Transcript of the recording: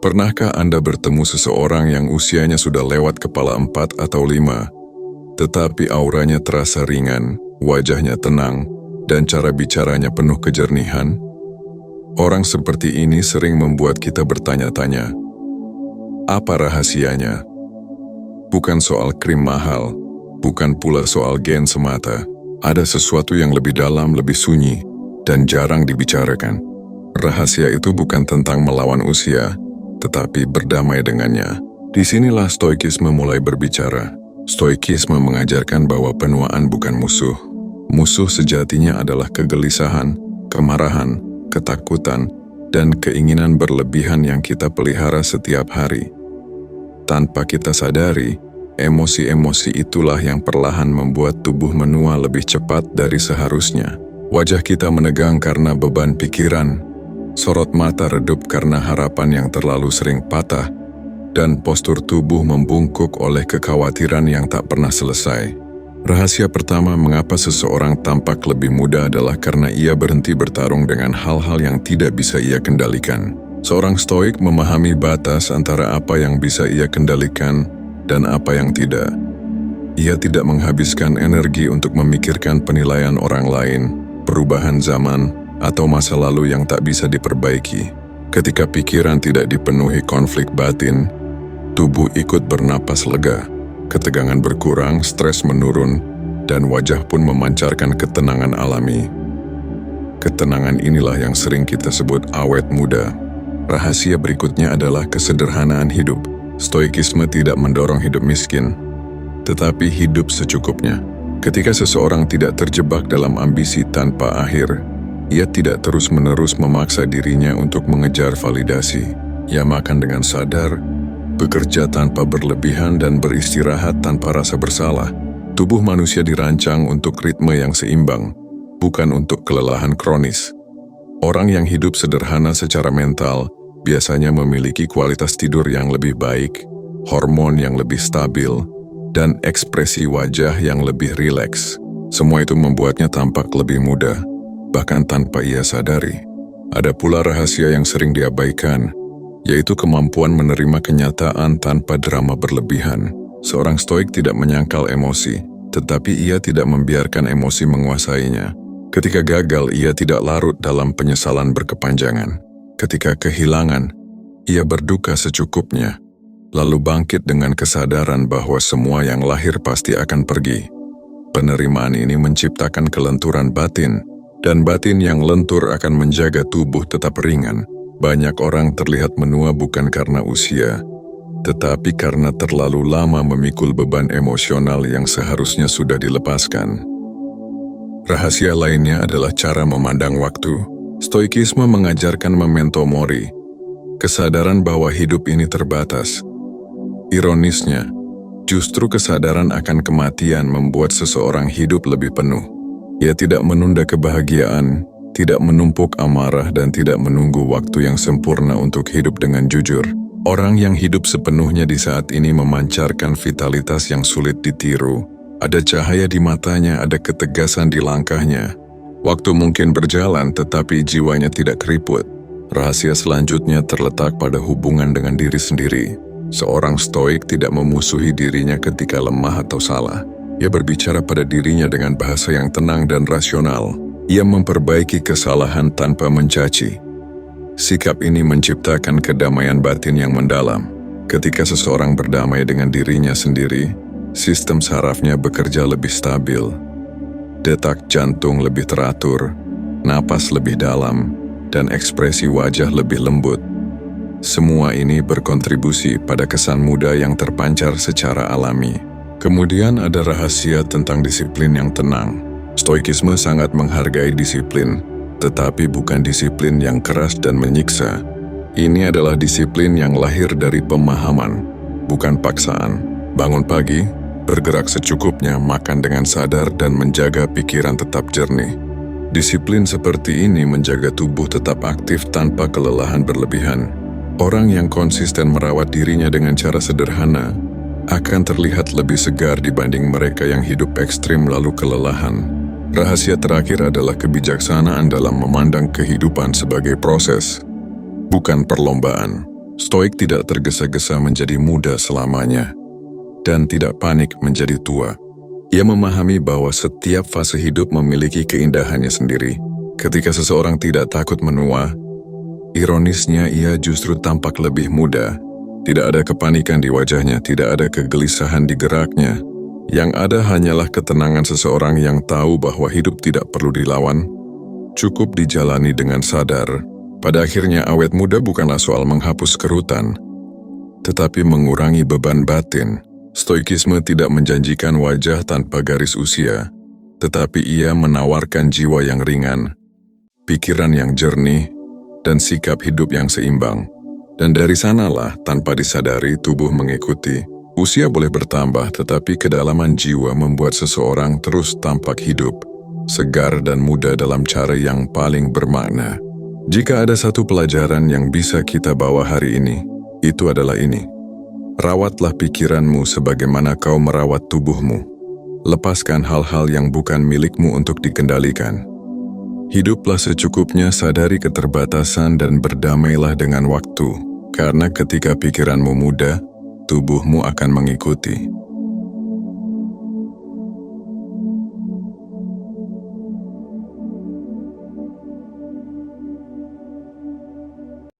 Pernahkah Anda bertemu seseorang yang usianya sudah lewat kepala 4 atau 5, tetapi auranya terasa ringan, wajahnya tenang, dan cara bicaranya penuh kejernihan? Orang seperti ini sering membuat kita bertanya-tanya, apa rahasianya? Bukan soal krim mahal, bukan pula soal gen semata. Ada sesuatu yang lebih dalam, lebih sunyi, dan jarang dibicarakan. Rahasia itu bukan tentang melawan usia, tetapi berdamai dengannya. Disinilah stoikisme mulai berbicara. Stoikisme mengajarkan bahwa penuaan bukan musuh. Musuh sejatinya adalah kegelisahan, kemarahan, ketakutan, dan keinginan berlebihan yang kita pelihara setiap hari. Tanpa kita sadari, emosi-emosi itulah yang perlahan membuat tubuh menua lebih cepat dari seharusnya. Wajah kita menegang karena beban pikiran, sorot mata redup karena harapan yang terlalu sering patah, dan postur tubuh membungkuk oleh kekhawatiran yang tak pernah selesai. Rahasia pertama mengapa seseorang tampak lebih muda adalah karena ia berhenti bertarung dengan hal-hal yang tidak bisa ia kendalikan. Seorang stoik memahami batas antara apa yang bisa ia kendalikan dan apa yang tidak. Ia tidak menghabiskan energi untuk memikirkan penilaian orang lain, perubahan zaman, atau masa lalu yang tak bisa diperbaiki. Ketika pikiran tidak dipenuhi konflik batin, tubuh ikut bernapas lega, ketegangan berkurang, stres menurun, dan wajah pun memancarkan ketenangan alami. Ketenangan inilah yang sering kita sebut awet muda. Rahasia berikutnya adalah kesederhanaan hidup. Stoikisme tidak mendorong hidup miskin, tetapi hidup secukupnya. Ketika seseorang tidak terjebak dalam ambisi tanpa akhir, ia tidak terus-menerus memaksa dirinya untuk mengejar validasi. Ia makan dengan sadar, bekerja tanpa berlebihan, dan beristirahat tanpa rasa bersalah. Tubuh manusia dirancang untuk ritme yang seimbang, bukan untuk kelelahan kronis. Orang yang hidup sederhana secara mental biasanya memiliki kualitas tidur yang lebih baik, hormon yang lebih stabil, dan ekspresi wajah yang lebih rileks. Semua itu membuatnya tampak lebih muda, bahkan tanpa ia sadari. Ada pula rahasia yang sering diabaikan, yaitu kemampuan menerima kenyataan tanpa drama berlebihan. Seorang stoik tidak menyangkal emosi, tetapi ia tidak membiarkan emosi menguasainya. Ketika gagal, ia tidak larut dalam penyesalan berkepanjangan. Ketika kehilangan, ia berduka secukupnya, lalu bangkit dengan kesadaran bahwa semua yang lahir pasti akan pergi. Penerimaan ini menciptakan kelenturan batin, dan batin yang lentur akan menjaga tubuh tetap ringan. Banyak orang terlihat menua bukan karena usia, tetapi karena terlalu lama memikul beban emosional yang seharusnya sudah dilepaskan. Rahasia lainnya adalah cara memandang waktu. Stoikisme mengajarkan memento mori, kesadaran bahwa hidup ini terbatas. Ironisnya, justru kesadaran akan kematian membuat seseorang hidup lebih penuh. Ia tidak menunda kebahagiaan, tidak menumpuk amarah, dan tidak menunggu waktu yang sempurna untuk hidup dengan jujur. Orang yang hidup sepenuhnya di saat ini memancarkan vitalitas yang sulit ditiru. Ada cahaya di matanya, ada ketegasan di langkahnya. Waktu mungkin berjalan, tetapi jiwanya tidak keriput. Rahasia selanjutnya terletak pada hubungan dengan diri sendiri. Seorang stoik tidak memusuhi dirinya ketika lemah atau salah. Ia berbicara pada dirinya dengan bahasa yang tenang dan rasional. Ia memperbaiki kesalahan tanpa mencaci. Sikap ini menciptakan kedamaian batin yang mendalam. Ketika seseorang berdamai dengan dirinya sendiri, sistem sarafnya bekerja lebih stabil. Detak jantung lebih teratur, napas lebih dalam, dan ekspresi wajah lebih lembut. Semua ini berkontribusi pada kesan muda yang terpancar secara alami. Kemudian ada rahasia tentang disiplin yang tenang. Stoikisme sangat menghargai disiplin, tetapi bukan disiplin yang keras dan menyiksa. Ini adalah disiplin yang lahir dari pemahaman, bukan paksaan. Bangun pagi, bergerak secukupnya, makan dengan sadar, dan menjaga pikiran tetap jernih. Disiplin seperti ini menjaga tubuh tetap aktif tanpa kelelahan berlebihan. Orang yang konsisten merawat dirinya dengan cara sederhana akan terlihat lebih segar dibanding mereka yang hidup ekstrim lalu kelelahan. Rahasia terakhir adalah kebijaksanaan dalam memandang kehidupan sebagai proses, bukan perlombaan. Stoik tidak tergesa-gesa menjadi muda selamanya, dan tidak panik menjadi tua. Ia memahami bahwa setiap fase hidup memiliki keindahannya sendiri. Ketika seseorang tidak takut menua, ironisnya ia justru tampak lebih muda. Tidak ada kepanikan di wajahnya, tidak ada kegelisahan di geraknya. Yang ada hanyalah ketenangan seseorang yang tahu bahwa hidup tidak perlu dilawan, cukup dijalani dengan sadar. Pada akhirnya awet muda bukanlah soal menghapus kerutan, tetapi mengurangi beban batin. Stoikisme tidak menjanjikan wajah tanpa garis usia, tetapi ia menawarkan jiwa yang ringan, pikiran yang jernih, dan sikap hidup yang seimbang. Dan dari sanalah, tanpa disadari, tubuh mengikuti. Usia boleh bertambah, tetapi kedalaman jiwa membuat seseorang terus tampak hidup, segar dan muda dalam cara yang paling bermakna. Jika ada satu pelajaran yang bisa kita bawa hari ini, itu adalah ini. Rawatlah pikiranmu sebagaimana kau merawat tubuhmu. Lepaskan hal-hal yang bukan milikmu untuk dikendalikan. Hiduplah secukupnya, sadari keterbatasan dan berdamailah dengan waktu. Karena ketika pikiranmu muda, tubuhmu akan mengikuti.